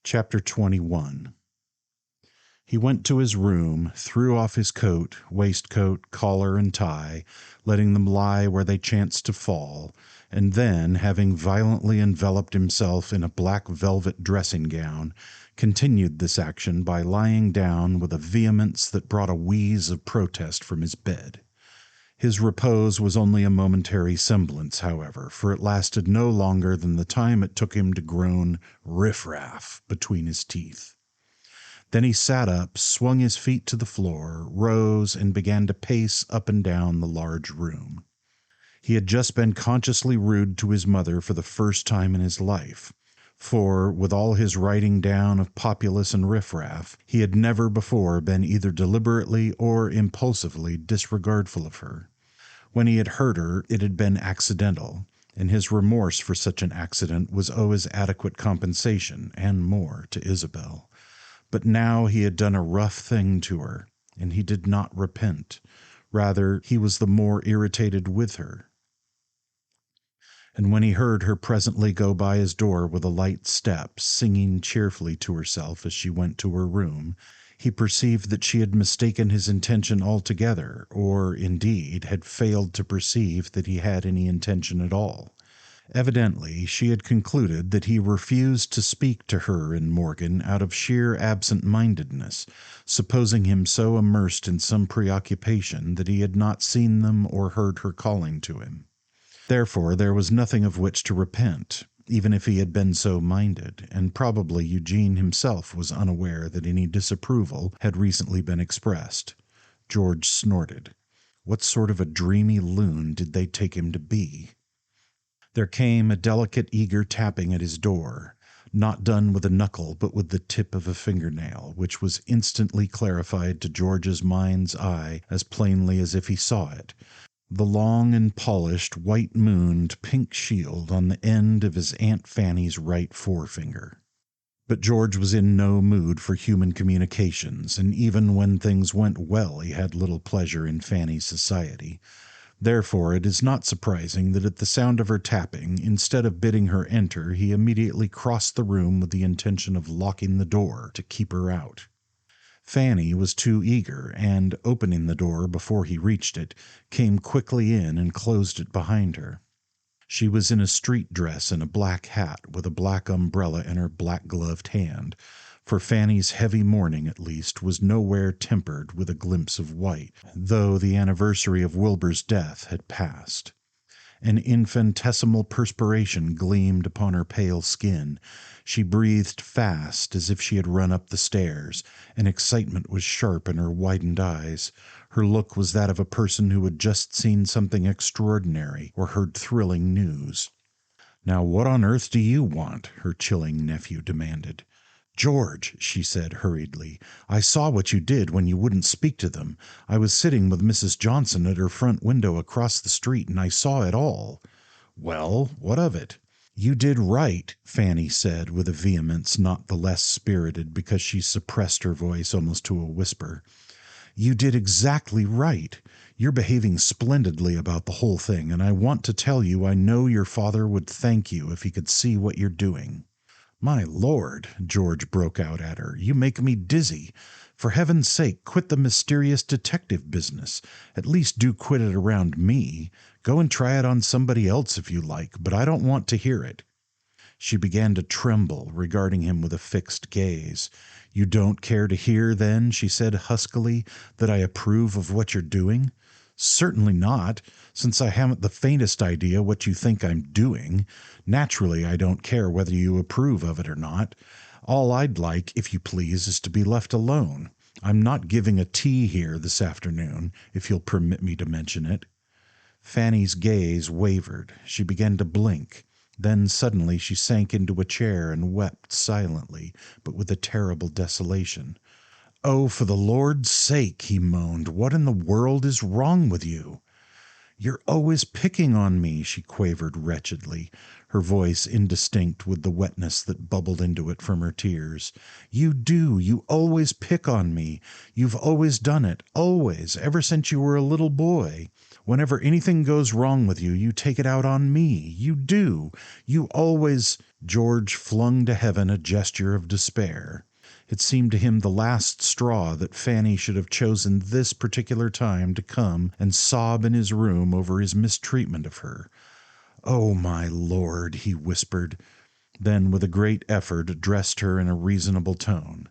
Chapter 21. He went to his room, threw off his coat, waistcoat, collar, and tie, letting them lie where they chanced to fall, and then, having violently enveloped himself in a black velvet dressing gown, continued this action by lying down with a vehemence that brought a wheeze of protest from his bed. His repose was only a momentary semblance, however, for it lasted no longer than the time it took him to groan "riff-raff" between his teeth. Then he sat up, swung his feet to the floor, rose, and began to pace up and down the large room. He had just been consciously rude to his mother for the first time in his life, for, with all his writing down of populace and riff-raff, he had never before been either deliberately or impulsively disregardful of her. When he had hurt her, it had been accidental, and his remorse for such an accident was always adequate compensation, and more, to Isabel. But now he had done a rough thing to her, and he did not repent. Rather, he was the more irritated with her. And when he heard her presently go by his door with a light step, singing cheerfully to herself as she went to her room, he perceived that she had mistaken his intention altogether, or, indeed, had failed to perceive that he had any intention at all. Evidently, she had concluded that he refused to speak to her and Morgan out of sheer absent-mindedness, supposing him so immersed in some preoccupation that he had not seen them or heard her calling to him. Therefore, there was nothing of which to repent, even if he had been so minded, and probably Eugene himself was unaware that any disapproval had recently been expressed. George snorted. What sort of a dreamy loon did they take him to be? There came a delicate, eager tapping at his door, not done with a knuckle but with the tip of a fingernail, which was instantly clarified to George's mind's eye as plainly as if he saw it. The long and polished, white-mooned pink shield on the end of his Aunt Fanny's right forefinger. But George was in no mood for human communications, and even when things went well he had little pleasure in Fanny's society. Therefore it is not surprising that at the sound of her tapping, instead of bidding her enter, he immediately crossed the room with the intention of locking the door to keep her out. Fanny was too eager, and, opening the door before he reached it, came quickly in and closed it behind her. She was in a street dress and a black hat, with a black umbrella in her black-gloved hand, for Fanny's heavy mourning, at least, was nowhere tempered with a glimpse of white, though the anniversary of Wilbur's death had passed. An infinitesimal perspiration gleamed upon her pale skin. She breathed fast, as if she had run up the stairs, and excitement was sharp in her widened eyes. Her look was that of a person who had just seen something extraordinary, or heard thrilling news. "Now what on earth do you want?" her chilling nephew demanded. "George," she said hurriedly, "I saw what you did when you wouldn't speak to them. I was sitting with Mrs. Johnson at her front window across the street, and I saw it all." "Well, what of it?" "You did right," Fanny said with a vehemence not the less spirited because she suppressed her voice almost to a whisper. "You did exactly right. You're behaving splendidly about the whole thing, and I want to tell you I know your father would thank you if he could see what you're doing." "My lord," George broke out at her, "you make me dizzy. For heaven's sake, quit the mysterious detective business. At least do quit it around me. Go and try it on somebody else if you like, but I don't want to hear it." She began to tremble, regarding him with a fixed gaze. "You don't care to hear, then," she said huskily, "that I approve of what you're doing?" "Certainly not, since I haven't the faintest idea what you think I'm doing. Naturally, I don't care whether you approve of it or not. All I'd like, if you please, is to be left alone. I'm not giving a tea here this afternoon, if you'll permit me to mention it." Fanny's gaze wavered. She began to blink. Then suddenly she sank into a chair and wept silently, but with a terrible desolation. "Oh, for the Lord's sake," he moaned, "what in the world is wrong with you?" "You're always picking on me," she quavered wretchedly, her voice indistinct with the wetness that bubbled into it from her tears. "You do. You always pick on me. You've always done it. Always. Ever since you were a little boy. Whenever anything goes wrong with you, you take it out on me. You do. You always—" George flung to heaven a gesture of despair. It seemed to him the last straw that Fanny should have chosen this particular time to come and sob in his room over his mistreatment of her. "Oh, my Lord," he whispered, then with a great effort addressed her in a reasonable tone.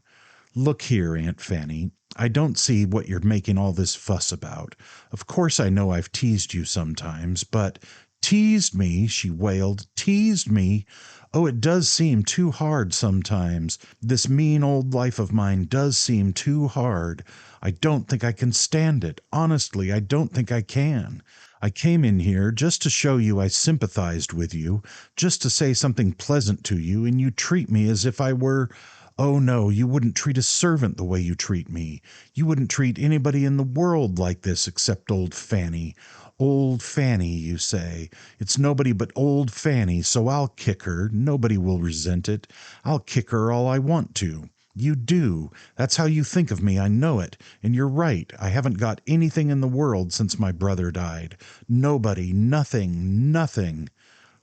"Look here, Aunt Fanny, I don't see what you're making all this fuss about. Of course I know I've teased you sometimes, but—" "Teased me!" she wailed. "Teased me! Oh, it does seem too hard sometimes. This mean old life of mine does seem too hard. I don't think I can stand it. Honestly, I don't think I can. I came in here just to show you I sympathized with you, just to say something pleasant to you, and you treat me as if I were—oh, no, you wouldn't treat a servant the way you treat me. You wouldn't treat anybody in the world like this except old Fanny. Old Fanny, you say. It's nobody but old Fanny, so I'll kick her. Nobody will resent it. I'll kick her all I want to. You do. That's how you think of me, I know it. And you're right. I haven't got anything in the world since my brother died. Nobody, nothing, nothing."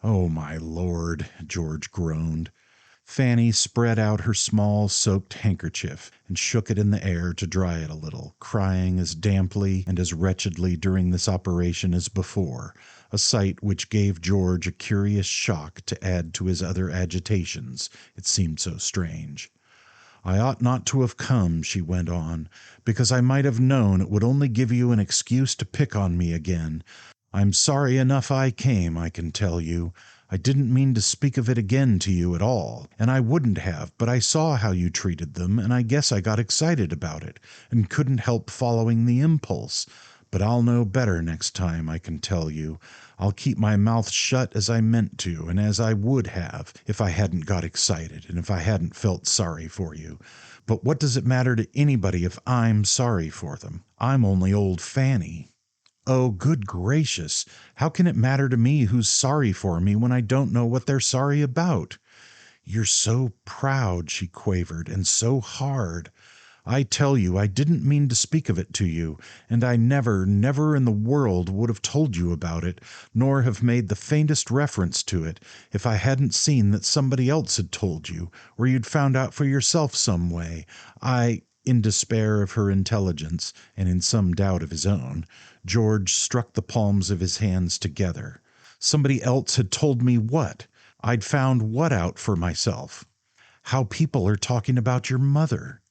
"Oh, my Lord," George groaned. Fanny spread out her small soaked handkerchief and shook it in the air to dry it a little, crying as damply and as wretchedly during this operation as before, a sight which gave George a curious shock to add to his other agitations, it seemed so strange. "I ought not to have come," she went on, "because I might have known it would only give you an excuse to pick on me again. I'm sorry enough I came, I can tell you. I didn't mean to speak of it again to you at all, and I wouldn't have, but I saw how you treated them, and I guess I got excited about it, and couldn't help following the impulse. But I'll know better next time, I can tell you. I'll keep my mouth shut as I meant to, and as I would have, if I hadn't got excited, and if I hadn't felt sorry for you. But what does it matter to anybody if I'm sorry for them? I'm only old Fanny." "Oh, good gracious! How can it matter to me who's sorry for me when I don't know what they're sorry about?" "You're so proud," she quavered, "and so hard. I tell you I didn't mean to speak of it to you, and I never, never in the world would have told you about it, nor have made the faintest reference to it, if I hadn't seen that somebody else had told you, or you'd found out for yourself some way. In despair of her intelligence, and in some doubt of his own, George struck the palms of his hands together. "Somebody else had told me what? I'd found what out for myself?" "How people are talking about your mother."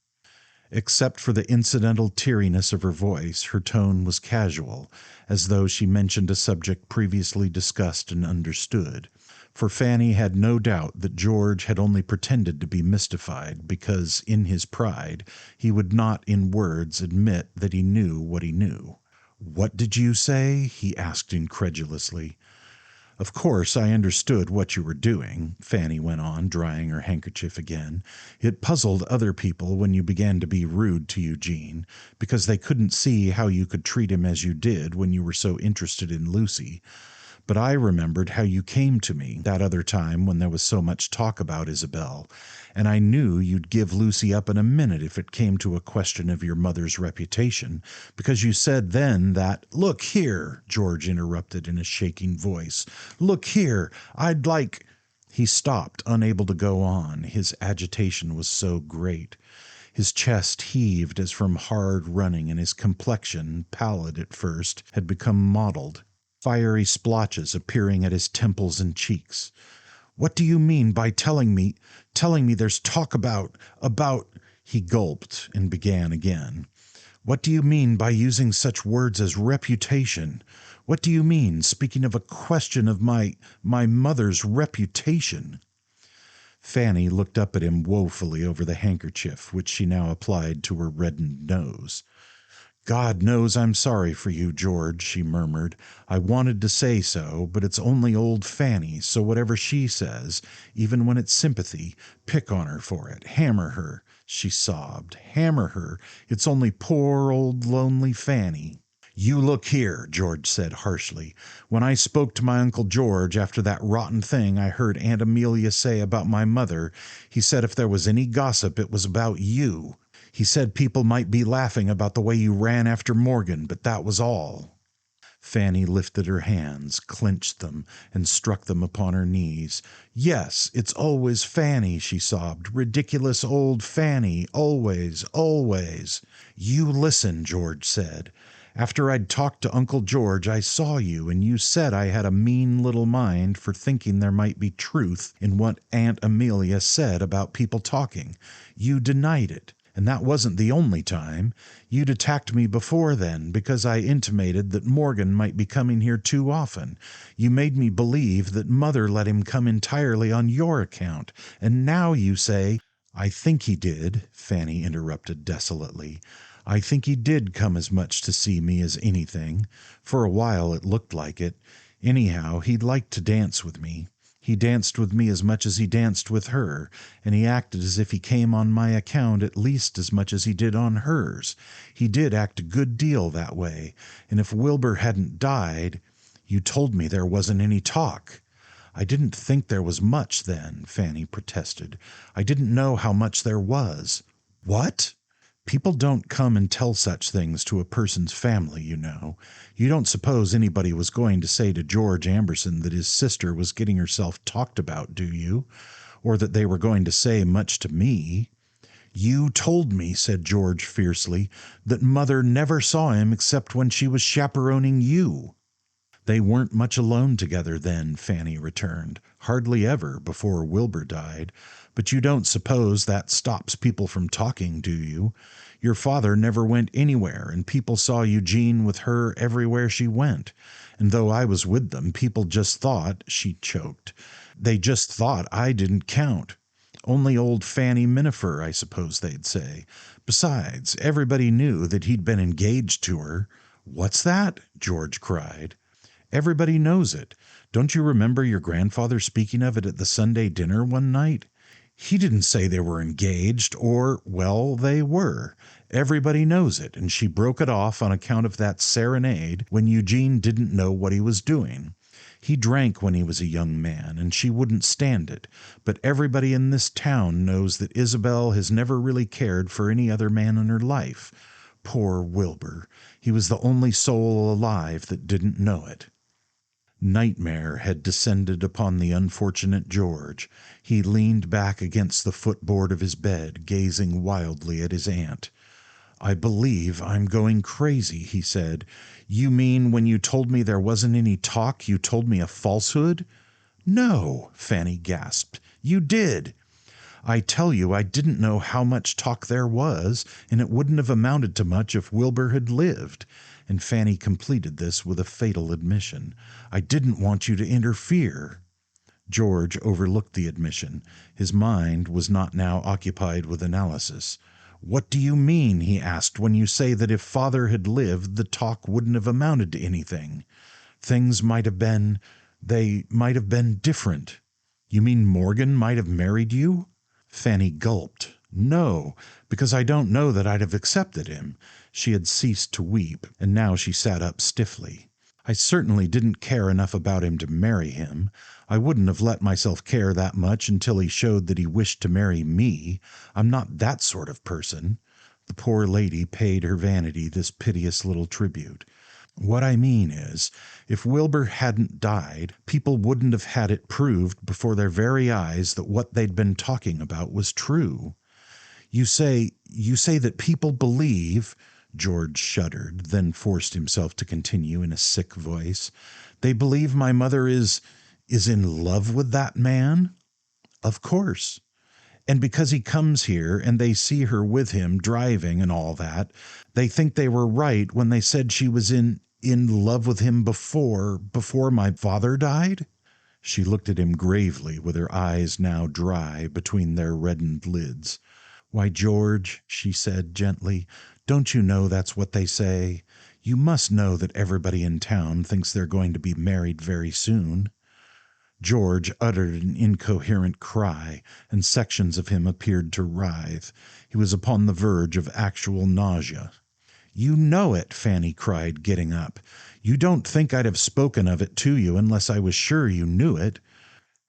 Except for the incidental teariness of her voice, her tone was casual, as though she mentioned a subject previously discussed and understood. For Fanny had no doubt that George had only pretended to be mystified, because, in his pride, he would not in words admit that he knew what he knew. "What did you say?" he asked incredulously. "Of course I understood what you were doing," Fanny went on, drying her handkerchief again. "It puzzled other people when you began to be rude to Eugene, because they couldn't see how you could treat him as you did when you were so interested in Lucy. But I remembered how you came to me that other time when there was so much talk about Isabel, and I knew you'd give Lucy up in a minute if it came to a question of your mother's reputation, because you said then that—" "Look here," George interrupted in a shaking voice, "look here, I'd like—" He stopped, unable to go on, his agitation was so great. His chest heaved as from hard running, and his complexion, pallid at first, had become mottled, fiery splotches appearing at his temples and cheeks. "What do you mean by telling me there's talk about—" He gulped and began again. "What do you mean by using such words as reputation? What do you mean, speaking of a question of my mother's reputation?" Fanny looked up at him woefully over the handkerchief, which she now applied to her reddened nose. "God knows I'm sorry for you, George," she murmured. "I wanted to say so, but it's only old Fanny, so whatever she says, even when it's sympathy, pick on her for it. Hammer her," she sobbed. "Hammer her. It's only poor old lonely Fanny." "You look here," George said harshly. "When I spoke to my Uncle George after that rotten thing I heard Aunt Amelia say about my mother, he said if there was any gossip it was about you. He said people might be laughing about the way you ran after Morgan, but that was all." Fanny lifted her hands, clenched them, and struck them upon her knees. "Yes, it's always Fanny," she sobbed. "Ridiculous old Fanny, always, always." "You listen," George said. "After I'd talked to Uncle George, I saw you, and you said I had a mean little mind for thinking there might be truth in what Aunt Amelia said about people talking. You denied it. And that wasn't the only time. You'd attacked me before then because I intimated that Morgan might be coming here too often. You made me believe that Mother let him come entirely on your account. And now you say—" "I think he did," Fanny interrupted desolately. "I think he did come as much to see me as anything. For a while it looked like it. Anyhow, he liked to dance with me. He danced with me as much as he danced with her, and he acted as if he came on my account at least as much as he did on hers. He did act a good deal that way, and if Wilbur hadn't died— You told me there wasn't any talk." "I didn't think there was much then," Fanny protested. "I didn't know how much there was." "What?" "People don't come and tell such things to a person's family, you know. You don't suppose anybody was going to say to George Amberson that his sister was getting herself talked about, do you? Or that they were going to say much to me?" "You told me," said George fiercely, "that Mother never saw him except when she was chaperoning you." "They weren't much alone together then," Fanny returned. "Hardly ever, before Wilbur died. But you don't suppose that stops people from talking, do you? Your father never went anywhere, and people saw Eugene with her everywhere she went. And though I was with them, people just thought—" she choked. "They just thought I didn't count. Only old Fanny Minifer, I suppose they'd say. Besides, everybody knew that he'd been engaged to her." "What's that?" George cried. "Everybody knows it. Don't you remember your grandfather speaking of it at the Sunday dinner one night? He didn't say they were engaged, well, they were. Everybody knows it, and she broke it off on account of that serenade when Eugene didn't know what he was doing. He drank when he was a young man, and she wouldn't stand it. But everybody in this town knows that Isabel has never really cared for any other man in her life. Poor Wilbur! He was the only soul alive that didn't know it." Nightmare had descended upon the unfortunate George. He leaned back against the footboard of his bed, gazing wildly at his aunt. "I believe I'm going crazy," he said. "You mean when you told me there wasn't any talk, you told me a falsehood?" "No," Fanny gasped. "You did. I tell you I didn't know how much talk there was, and it wouldn't have amounted to much if Wilbur had lived." And Fanny completed this with a fatal admission. "I didn't want you to interfere." George overlooked the admission. His mind was not now occupied with analysis. "What do you mean," he asked, "when you say that if Father had lived, the talk wouldn't have amounted to anything? Things might have been—they might have been different. You mean Morgan might have married you?" Fanny gulped. "No, because I don't know that I'd have accepted him." She had ceased to weep, and now she sat up stiffly. "I certainly didn't care enough about him to marry him. I wouldn't have let myself care that much until he showed that he wished to marry me. I'm not that sort of person." The poor lady paid her vanity this piteous little tribute. "What I mean is, if Wilbur hadn't died, people wouldn't have had it proved before their very eyes that what they'd been talking about was true." You say that people believe—" George shuddered, then forced himself to continue in a sick voice. "They believe my mother is in love with that man?" "Of course. And because he comes here, and they see her with him, driving and all that, they think they were right when they said she was in love with him before my father died?" She looked at him gravely, with her eyes now dry between their reddened lids. "Why, George," she said gently, "don't you know that's what they say? You must know that everybody in town thinks they're going to be married very soon." George uttered an incoherent cry, and sections of him appeared to writhe. He was upon the verge of actual nausea. "You know it!" Fanny cried, getting up. "You don't think I'd have spoken of it to you unless I was sure you knew it."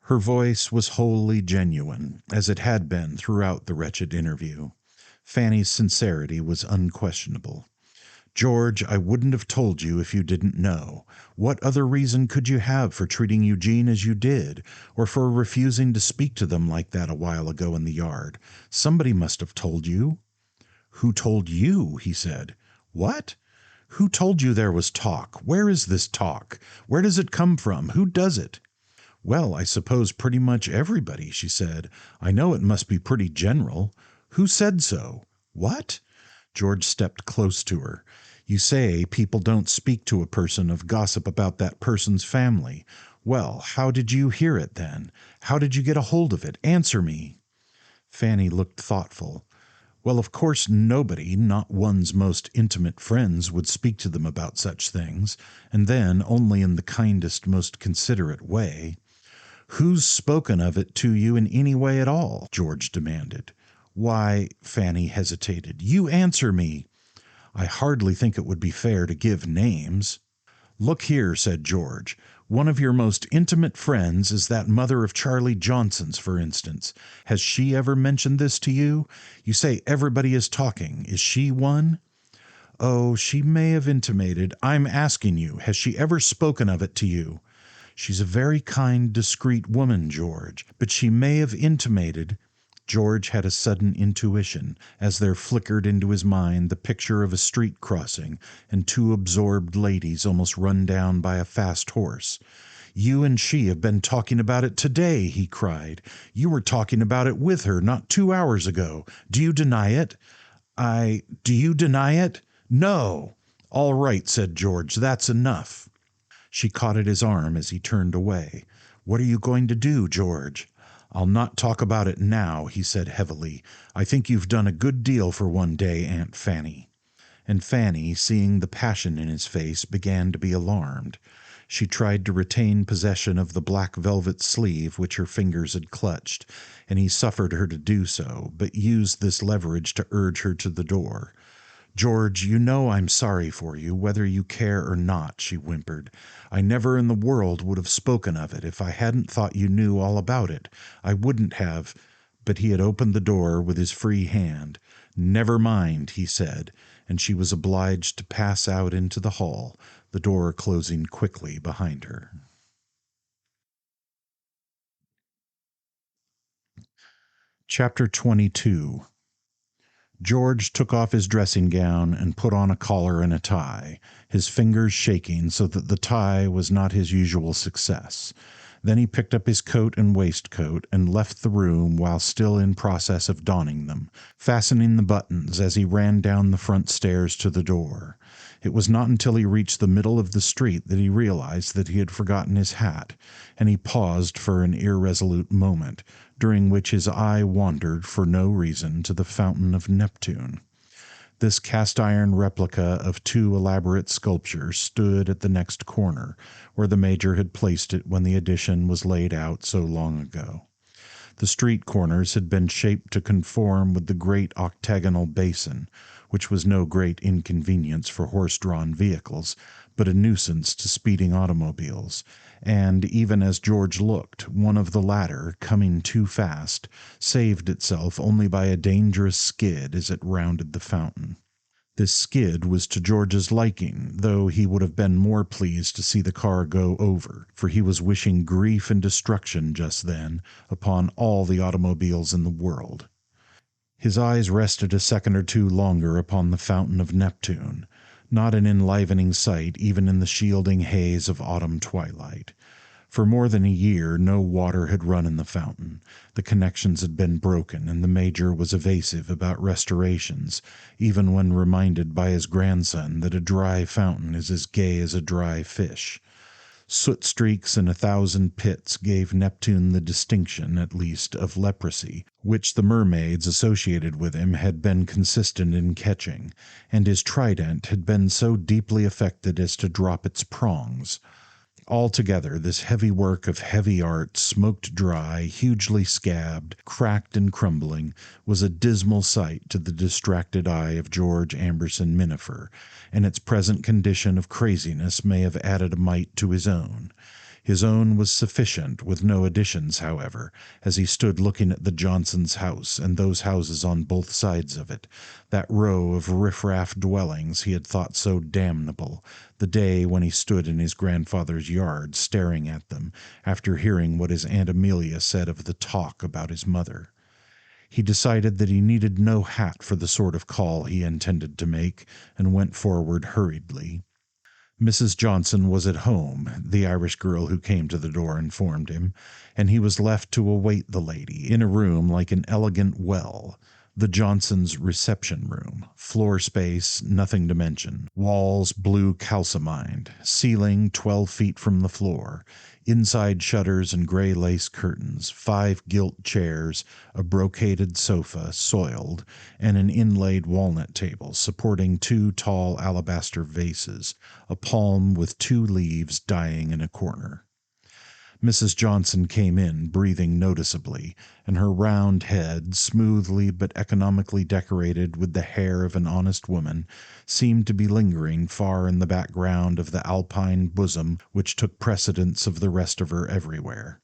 Her voice was wholly genuine, as it had been throughout the wretched interview. Fanny's sincerity was unquestionable. George, I wouldn't have told you if you didn't know. What other reason could you have for treating Eugene as you did, or for refusing to speak to them like that a while ago in the yard? Somebody must have told you." "Who told you?" he said. "What? Who told you there was talk? Where is this talk? Where does it come from? Who does it?" "Well, I suppose pretty much everybody," she said. "I know it must be pretty general. Who said so?" "What?" George stepped close to her. "You say people don't speak to a person of gossip about that person's family. Well, how did you hear it then? How did you get a hold of it? Answer me." Fanny looked thoughtful. "Well, of course nobody, not one's most intimate friends, would speak to them about such things, and then only in the kindest, most considerate way." "Who's spoken of it to you in any way at all?" George demanded. "Why," Fanny hesitated, "you answer me." "I hardly think it would be fair to give names." "Look here," said George, "one of your most intimate friends is that mother of Charlie Johnson's, for instance. Has she ever mentioned this to you? You say everybody is talking. Is she one?" "Oh, she may have intimated. I'm asking you, has she ever spoken of it to you?" "She's a very kind, discreet woman, George, but she may have intimated—" George had a sudden intuition, as there flickered into his mind the picture of a street crossing and two absorbed ladies almost run down by a fast horse. "You and she have been talking about it today," he cried. "You were talking about it with her not 2 hours ago. Do you deny it?" "Do you deny it?" "No." "All right," said George, "that's enough." She caught at his arm as he turned away. "What are you going to do, George?" "I'll not talk about it now," he said heavily. "I think you've done a good deal for one day, Aunt Fanny." And Fanny, seeing the passion in his face, began to be alarmed. She tried to retain possession of the black velvet sleeve which her fingers had clutched, and he suffered her to do so, but used this leverage to urge her to the door. "George, you know I'm sorry for you, whether you care or not," she whimpered. "I never in the world would have spoken of it if I hadn't thought you knew all about it. I wouldn't have—" But he had opened the door with his free hand. "Never mind," he said, and she was obliged to pass out into the hall, the door closing quickly behind her. Chapter 22. George took off his dressing gown and put on a collar and a tie, his fingers shaking so that the tie was not his usual success. Then he picked up his coat and waistcoat and left the room while still in process of donning them, fastening the buttons as he ran down the front stairs to the door. It was not until he reached the middle of the street that he realized that he had forgotten his hat, and he paused for an irresolute moment, during which his eye wandered for no reason to the Fountain of Neptune. This cast-iron replica of two elaborate sculptures stood at the next corner, where the Major had placed it when the addition was laid out so long ago. The street corners had been shaped to conform with the great octagonal basin, which was no great inconvenience for horse-drawn vehicles, but a nuisance to speeding automobiles, and, even as George looked, one of the latter, coming too fast, saved itself only by a dangerous skid as it rounded the fountain. This skid was to George's liking, though he would have been more pleased to see the car go over, for he was wishing grief and destruction just then upon all the automobiles in the world. His eyes rested a second or two longer upon the Fountain of Neptune, not an enlivening sight even in the shielding haze of autumn twilight. For more than a year no water had run in the fountain. The connections had been broken, and the Major was evasive about restorations, even when reminded by his grandson that a dry fountain is as gay as a dry fish. Soot streaks and 1,000 pits gave Neptune the distinction, at least, of leprosy, which the mermaids associated with him had been consistent in catching, and his trident had been so deeply affected as to drop its prongs. Altogether, this heavy work of heavy art, smoked dry, hugely scabbed, cracked and crumbling, was a dismal sight to the distracted eye of George Amberson Minifer, and its present condition of craziness may have added a mite to his own. His own was sufficient, with no additions, however, as he stood looking at the Johnsons' house and those houses on both sides of it, that row of riff-raff dwellings he had thought so damnable, the day when he stood in his grandfather's yard staring at them, after hearing what his Aunt Amelia said of the talk about his mother. He decided that he needed no hat for the sort of call he intended to make, and went forward hurriedly. Mrs. Johnson was at home, the Irish girl who came to the door informed him, and he was left to await the lady in a room like an elegant well. The Johnsons' reception room, floor space, nothing to mention, walls blue calcimined, ceiling 12 feet from the floor, inside shutters and gray lace curtains, 5 gilt chairs, a brocaded sofa, soiled, and an inlaid walnut table supporting 2 tall alabaster vases, a palm with 2 leaves dying in a corner. Mrs. Johnson came in, breathing noticeably, and her round head, smoothly but economically decorated with the hair of an honest woman, seemed to be lingering far in the background of the alpine bosom which took precedence of the rest of her everywhere.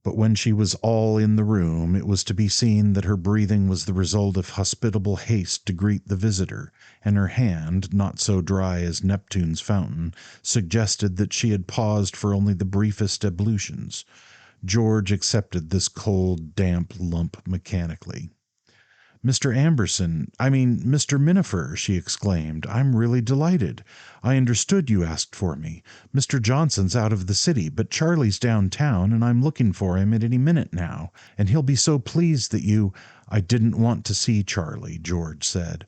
But when she was all in the room, it was to be seen that her breathing was the result of hospitable haste to greet the visitor, and her hand, not so dry as Neptune's fountain, suggested that she had paused for only the briefest ablutions. George accepted this cold, damp lump mechanically. "Mr. Mr. Minifer," she exclaimed, "I'm really delighted. I understood you asked for me. Mr. Johnson's out of the city, but Charlie's downtown, and I'm looking for him at any minute now, and he'll be so pleased that you—" "I didn't want to see Charlie," George said.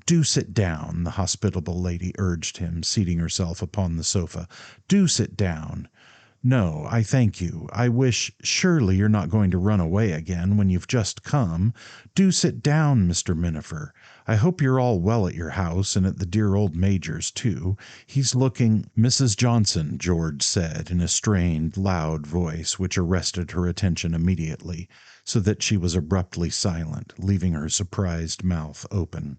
"Do sit down," the hospitable lady urged him, seating herself upon the sofa. "Do sit down." "No, I thank you. Surely you're not going to run away again when you've just come. Do sit down, Mr. Minifer. I hope you're all well at your house, and at the dear old Major's, too. He's looking—" "Mrs. Johnson," George said, in a strained, loud voice which arrested her attention immediately, so that she was abruptly silent, leaving her surprised mouth open.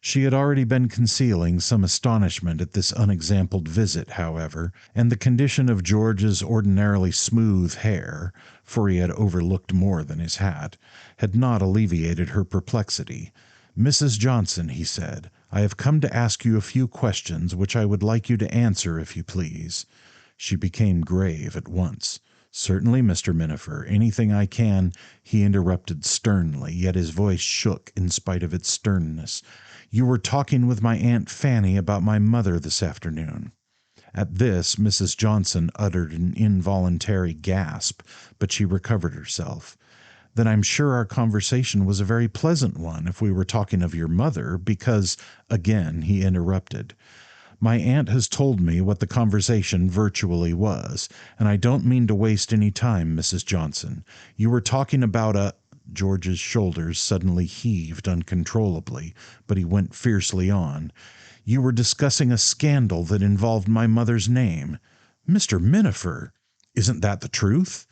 She had already been concealing some astonishment at this unexampled visit, however, and the condition of George's ordinarily smooth hair, for he had overlooked more than his hat, had not alleviated her perplexity. "Mrs. Johnson," he said, "I have come to ask you a few questions which I would like you to answer, if you please." She became grave at once. "Certainly, Mr. Minifer, anything I can—" He interrupted sternly, yet his voice shook in spite of its sternness. "You were talking with my Aunt Fanny about my mother this afternoon." At this Mrs. Johnson uttered an involuntary gasp, but she recovered herself. "Then I'm sure our conversation was a very pleasant one if we were talking of your mother, because—" Again he interrupted. "My aunt has told me what the conversation virtually was, and I don't mean to waste any time, Mrs. Johnson. You were talking about a—" George's shoulders suddenly heaved uncontrollably, but he went fiercely on. "You were discussing a scandal that involved my mother's name." "Mr. Minifer! Isn't that the truth?"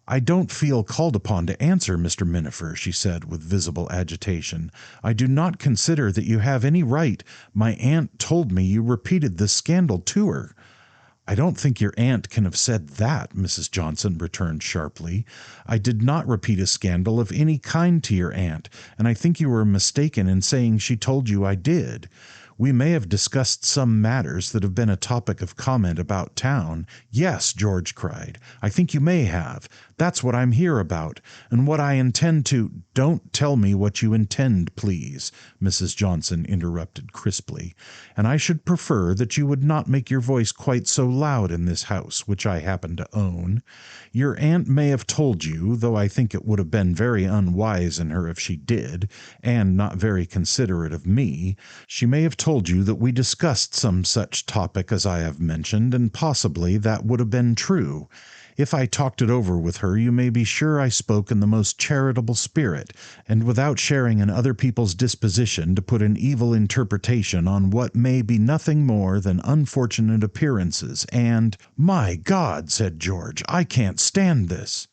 "I don't feel called upon to answer, Mr. Minifer," she said with visible agitation. "I do not consider that you have any right. My aunt told me you repeated this scandal to her." "I don't think your aunt can have said that," Mrs. Johnson returned sharply. "I did not repeat a scandal of any kind to your aunt, and I think you were mistaken in saying she told you I did. We may have discussed some matters that have been a topic of comment about town." "Yes," George cried, "I think you may have. That's what I'm here about, and what I intend to—" "Don't tell me what you intend, please," Mrs. Johnson interrupted crisply, "and I should prefer that you would not make your voice quite so loud in this house, which I happen to own. Your aunt may have told you, though I think it would have been very unwise in her if she did, and not very considerate of me, she may have told you that we discussed some such topic as I have mentioned, and possibly that would have been true. If I talked it over with her, you may be sure I spoke in the most charitable spirit, and without sharing in other people's disposition to put an evil interpretation on what may be nothing more than unfortunate appearances, and—" "My God!" said George, "I can't stand this."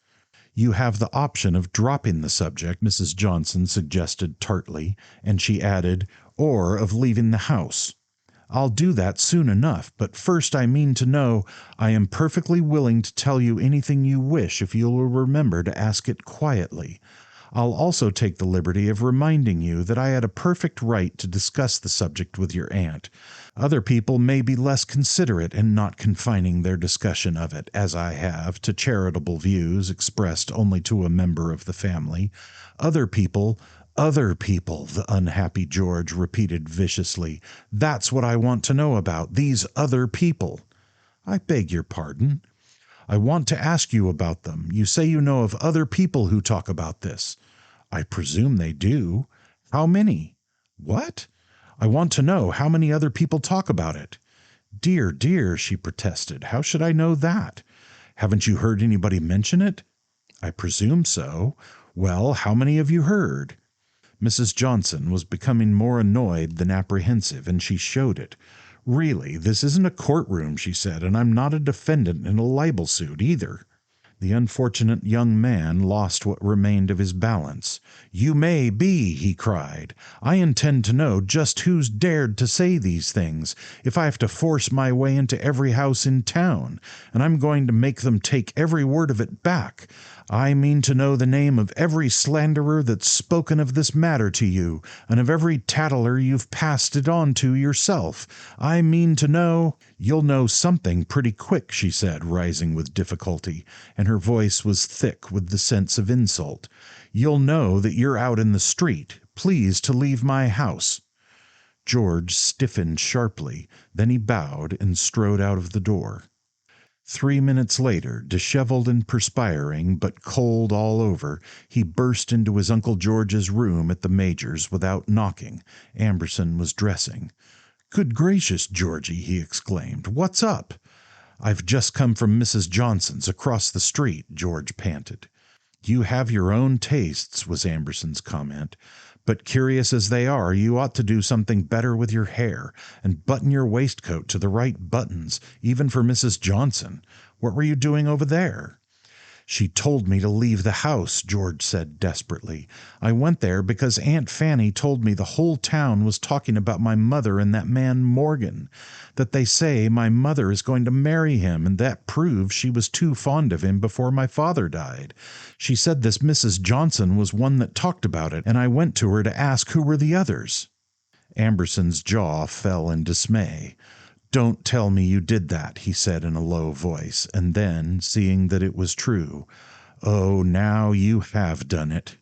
"You have the option of dropping the subject," Mrs. Johnson suggested tartly, and she added, "or of leaving the house." I'll do that soon enough, but first I mean to know I am perfectly willing to tell you anything you wish if you will remember to ask it quietly. I'll also take the liberty of reminding you that I had a perfect right to discuss the subject with your aunt. Other people may be less considerate in not confining their discussion of it, as I have, to charitable views expressed only to a member of the family. Other people, the unhappy George repeated viciously. That's what I want to know about, these other people. I beg your pardon. I want to ask you about them. You say you know of other people who talk about this. I presume they do. How many? What? I want to know how many other people talk about it. Dear, dear, she protested. How should I know that? Haven't you heard anybody mention it? I presume so. Well, how many have you heard? Mrs. Johnson was becoming more annoyed than apprehensive, and she showed it. Really, this isn't a courtroom, she said, and I'm not a defendant in a libel suit either. The unfortunate young man lost what remained of his balance. You may be, he cried. I intend to know just who's dared to say these things, if I have to force my way into every house in town, and I'm going to make them take every word of it back. I mean to know the name of every slanderer that's spoken of this matter to you, and of every tattler you've passed it on to yourself. I mean to know— You'll know something pretty quick, she said, rising with difficulty, and her voice was thick with the sense of insult. You'll know that you're out in the street. Please to leave my house. George stiffened sharply, then he bowed and strode out of the door. 3 minutes later, disheveled and perspiring, but cold all over, he burst into his Uncle George's room at the Major's without knocking. Amberson was dressing. "Good gracious, Georgie!" he exclaimed. "What's up?" "I've just come from Mrs. Johnson's across the street," George panted. "You have your own tastes," was Amberson's comment. "But curious as they are, you ought to do something better with your hair, and button your waistcoat to the right buttons, even for Mrs. Johnson. What were you doing over there?" "She told me to leave the house," George said desperately. "I went there because Aunt Fanny told me the whole town was talking about my mother and that man Morgan, that they say my mother is going to marry him, and that proves she was too fond of him before my father died. She said this Mrs. Johnson was one that talked about it, and I went to her to ask who were the others." Amberson's jaw fell in dismay. "Don't tell me you did that," he said in a low voice, and then, seeing that it was true, "Oh, now you have done it."